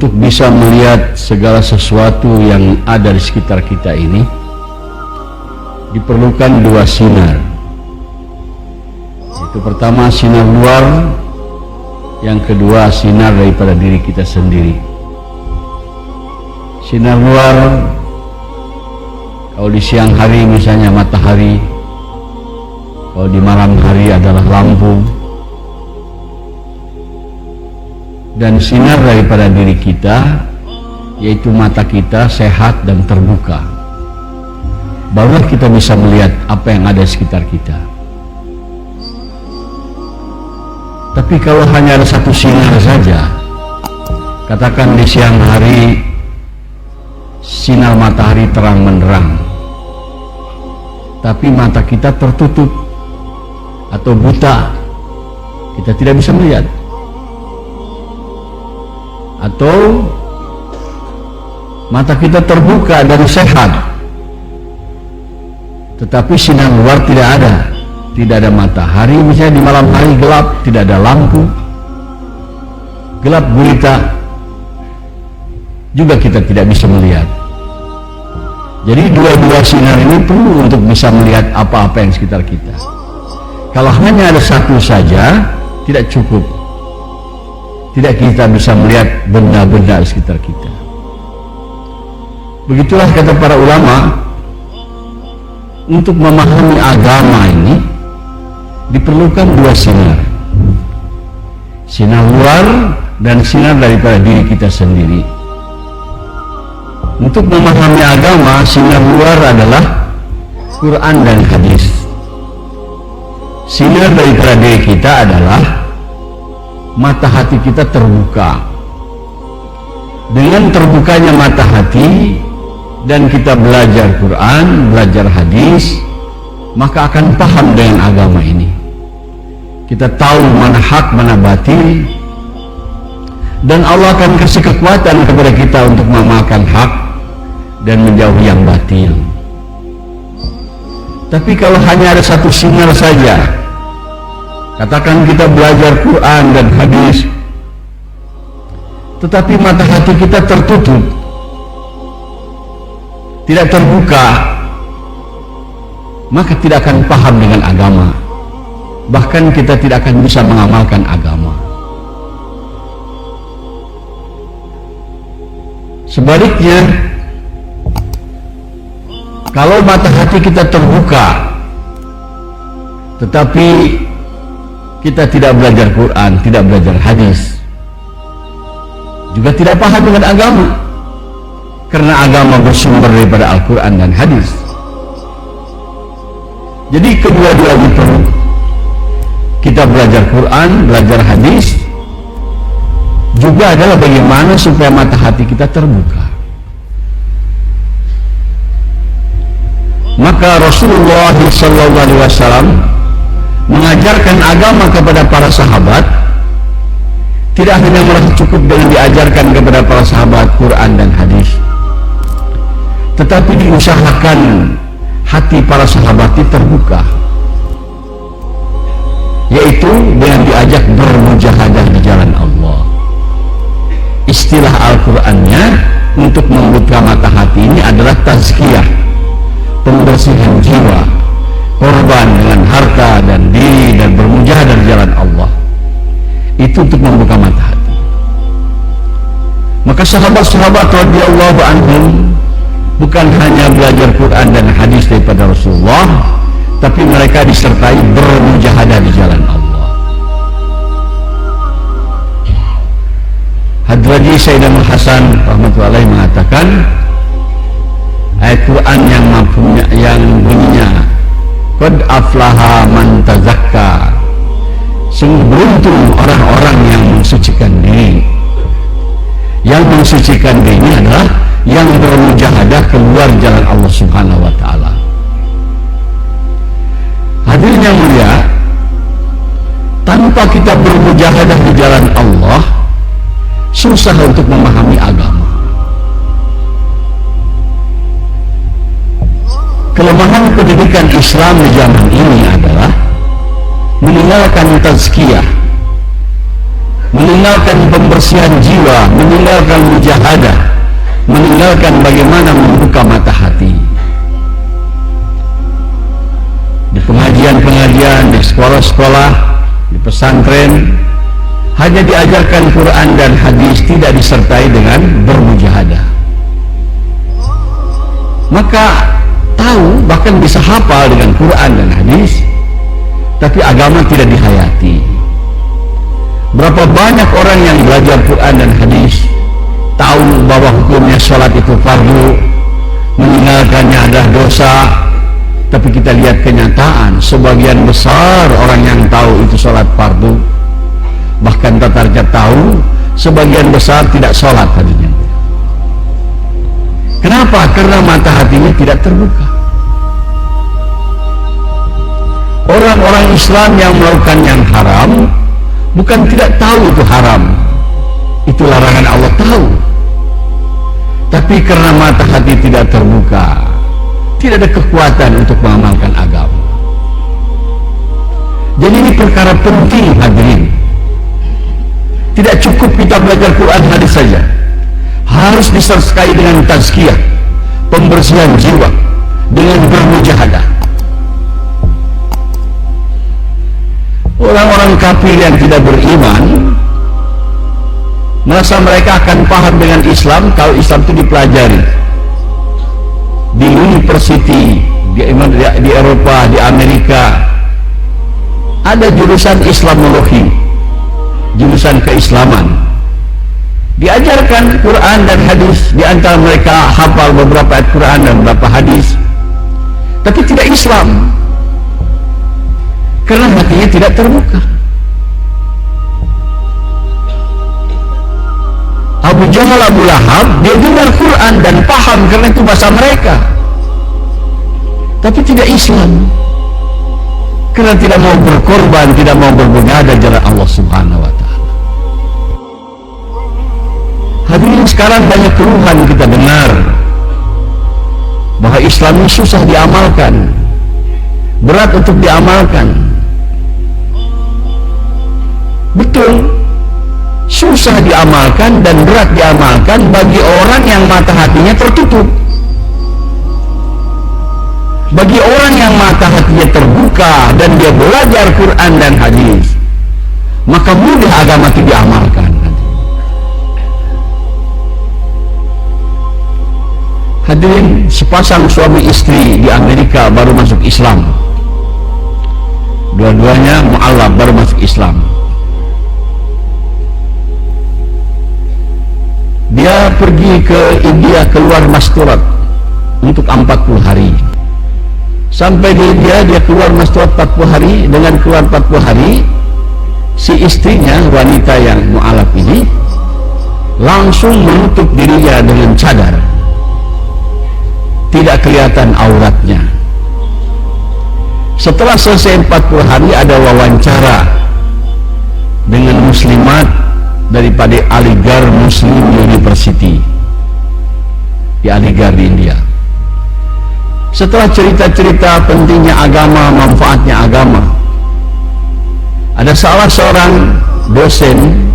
untuk bisa melihat segala sesuatu yang ada di sekitar kita ini diperlukan dua sinar. Itu pertama sinar luar, yang kedua sinar daripada diri kita sendiri. Sinar luar, kalau di siang hari misalnya matahari, kalau di malam hari adalah lampu. Dan sinar daripada diri kita, yaitu mata kita sehat dan terbuka, barulah kita bisa melihat apa yang ada di sekitar kita. Tapi kalau hanya ada satu sinar saja, katakan di siang hari sinar matahari terang benderang, tapi mata kita tertutup atau buta, kita tidak bisa melihat. Atau mata kita terbuka dan sehat, tetapi sinar luar tidak ada matahari, misalnya di malam hari gelap, tidak ada lampu, gelap gulita, juga kita tidak bisa melihat. Jadi dua-dua sinar ini perlu untuk bisa melihat apa-apa yang sekitar kita. Kalau hanya ada satu saja, tidak cukup. Tidak kita bisa melihat benda-benda di sekitar kita. Begitulah kata para ulama, untuk memahami agama ini diperlukan dua sinar. Sinar luar dan sinar daripada diri kita sendiri. Untuk memahami agama, sinar luar adalah Quran dan hadis. Sinar daripada diri kita adalah mata hati kita terbuka. Dengan terbukanya mata hati dan kita belajar Quran, belajar hadis, maka akan paham dengan agama ini. Kita tahu mana hak, mana batil, dan Allah akan kasih kekuatan kepada kita untuk mengamalkan hak dan menjauhi yang batil. Tapi kalau hanya ada satu sinar saja, katakan kita belajar Quran dan hadis, tetapi mata hati kita tertutup, tidak terbuka, maka tidak akan paham dengan agama. Bahkan kita tidak akan bisa mengamalkan agama. Sebaliknya, kalau mata hati kita terbuka, tetapi kita tidak belajar Quran, tidak belajar hadis, juga tidak paham dengan agama, karena agama bersumber daripada Al-Quran dan hadis. Jadi kedua-duanya perlu. Kita belajar Quran, belajar hadis, juga adalah bagaimana supaya mata hati kita terbuka. Maka Rasulullah SAW mengajarkan agama kepada para sahabat, tidak hanya merasa cukup dengan diajarkan kepada para sahabat Quran dan hadis, tetapi diusahakan hati para sahabat itu terbuka, yaitu dengan diajak bermujahadah di jalan Allah. Istilah Al-Qurannya untuk membuka mata hati ini adalah tazkiyah, pembersihan jiwa, korban dengan harta dan diri dan bermujahadah di jalan Allah. Itu untuk membuka mata hati. Maka sahabat-sahabat radhiyallahu anhum bukan hanya belajar Quran dan hadis daripada Rasulullah, tapi mereka disertai bermujahadah di jalan Allah. Hadraji Sayyidina Hasan rahmatullahi mengatakan, ayat Quran yang bunyinya qad aflaha man tazakka, sungguh beruntung orang-orang yang mensucikan diri. Yang mensucikan diri adalah yang bermujahadah keluar jalan Allah Subhanahu wa ta'ala. Hadirin yang mulia, tanpa kita bermujahadah di jalan Allah, susah untuk memahami agama. Kelemahan pendidikan Islam di zaman ini adalah meninggalkan tazkiyah, meninggalkan pembersihan jiwa, meninggalkan mujahadah, meninggalkan bagaimana membuka mata hati. Di pengajian-pengajian, di sekolah-sekolah, di pesantren, hanya diajarkan Quran dan hadis, tidak disertai dengan bermujahadah. Maka tahu, bahkan bisa hafal dengan Quran dan hadis, tapi agama tidak dihayati. Berapa banyak orang yang belajar Quran dan hadis, tahu bahwa hukumnya sholat itu fardu, meninggalkannya adalah dosa, tapi kita lihat kenyataan, sebagian besar orang yang tahu itu sholat fardu, bahkan tatarja tahu, sebagian besar tidak sholat tadinya. Kenapa? Karena mata hatinya tidak terbuka. Orang-orang Islam yang melakukan yang haram bukan tidak tahu itu haram, itu larangan Allah, tahu, tapi karena mata hati tidak terbuka, tidak ada kekuatan untuk mengamalkan agama. Jadi ini perkara penting, hadirin. Tidak cukup kita belajar Quran hadis saja, harus disertai dengan tazkiyah, pembersihan jiwa, dengan bermujahadah. Orang-orang kafir yang tidak beriman merasa mereka akan paham dengan Islam kalau Islam itu dipelajari di university, di Eropa, di Amerika. Ada jurusan Islamologi, jurusan keislaman, diajarkan Quran dan hadis. Di antara mereka hafal beberapa ayat Quran dan beberapa hadis, tapi tidak Islam, karena hatinya tidak terbuka. Abu Jahal, Abu Lahab, dia dengar Quran dan paham karena itu bahasa mereka, tapi tidak Islam, karena tidak mau berkorban, tidak mau bermujahadah jalan Allah Subhanahu wa Ta'ala. Hadirin, sekarang banyak keluhan kita dengar bahwa Islam ini susah diamalkan, berat untuk diamalkan. Betul, susah diamalkan dan berat diamalkan bagi orang yang mata hatinya tertutup. Bagi orang yang mata hatinya terbuka dan dia belajar Quran dan hadis, maka mudah agama itu diamalkan. Hadirin, sepasang suami istri di Amerika baru masuk Islam, dua-duanya mu'alaf, baru masuk Islam. Dia pergi ke India, keluar masturat untuk 40 hari. Sampai di India, dia keluar masturat 40 hari. Dengan keluar 40 hari, si istrinya, wanita yang mu'alaf ini, langsung menutup dirinya dengan cadar, tidak kelihatan auratnya. Setelah selesai 40 hari, ada wawancara dengan muslimat daripada Aligarh Muslim University di Aligarh di India. Setelah cerita-cerita pentingnya agama, manfaatnya agama, ada salah seorang dosen,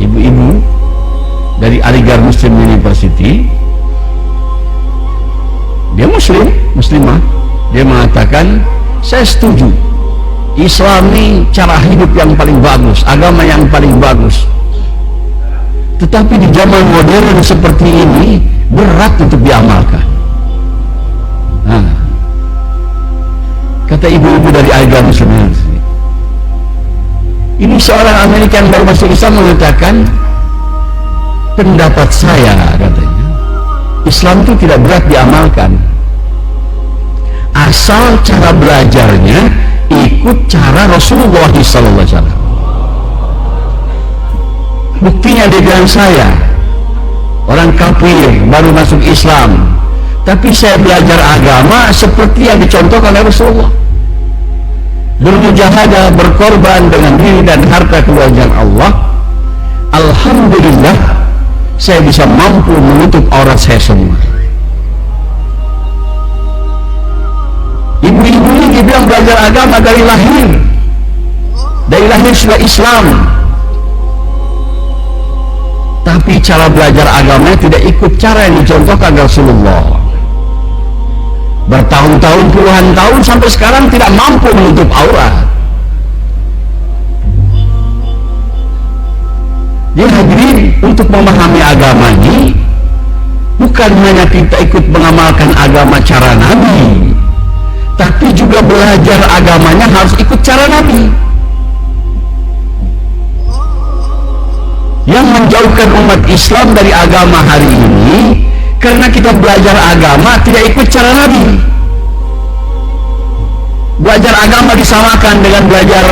ibu-ibu dari Aligarh Muslim University, dia muslimah, dia mengatakan, saya setuju, Islam ini cara hidup yang paling bagus, agama yang paling bagus, tetapi di zaman modern seperti ini berat untuk diamalkan. Nah, kata ibu-ibu dari Aligarh Muslim University. Ini seorang Amerika yang baru masuk Islam mengatakan, pendapat saya, katanya, Islam itu tidak berat diamalkan, asal cara belajarnya ikut cara Rasulullah SAW. Buktinya dia bilang, saya orang kafir baru masuk Islam, tapi saya belajar agama seperti yang dicontohkan oleh Rasulullah, bermujahadah, berkorban dengan diri dan harta keluarga Allah. Alhamdulillah, saya bisa mampu menutup aurat saya semua. Ibu-ibu ini dibilang belajar agama dari lahir sudah Islam. tapi cara belajar agamanya tidak ikut cara yang dicontohkan Rasulullah. Bertahun-tahun, puluhan tahun sampai sekarang tidak mampu menutup aurat. Ya hadirin, untuk memahami agama ini bukan hanya kita ikut mengamalkan agama cara Nabi, tapi juga belajar agamanya harus ikut cara Nabi. Yang menjauhkan umat Islam dari agama hari ini karena kita belajar agama tidak ikut cara Nabi. Belajar agama disamakan dengan belajar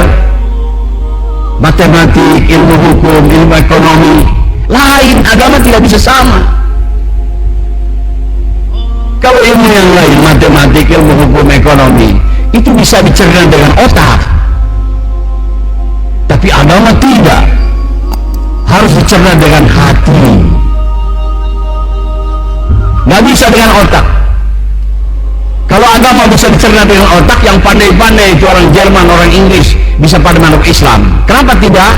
matematik, ilmu hukum, ilmu ekonomi. Lain, agama tidak bisa sama. Kalau ilmu yang lain, matematik, ilmu hukum, ekonomi, itu bisa dicerna dengan otak, tapi agama tidak, harus dicerna dengan hati. Nggak bisa dengan otak. Kalau agama bisa dicerna dengan otak, yang pandai-pandai itu orang Jerman, orang Inggris bisa pada masuk Islam. Kenapa tidak?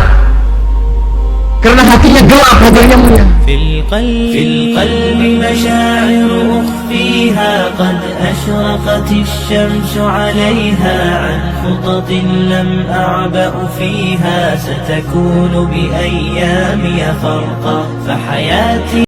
Karena hatinya gelap, hatinya mulia. في القلب مشاعر أخفيها قد أشرقت الشمس عليها عن خطط لم أعبأ فيها ستكون بأيامي فرقا فحياتي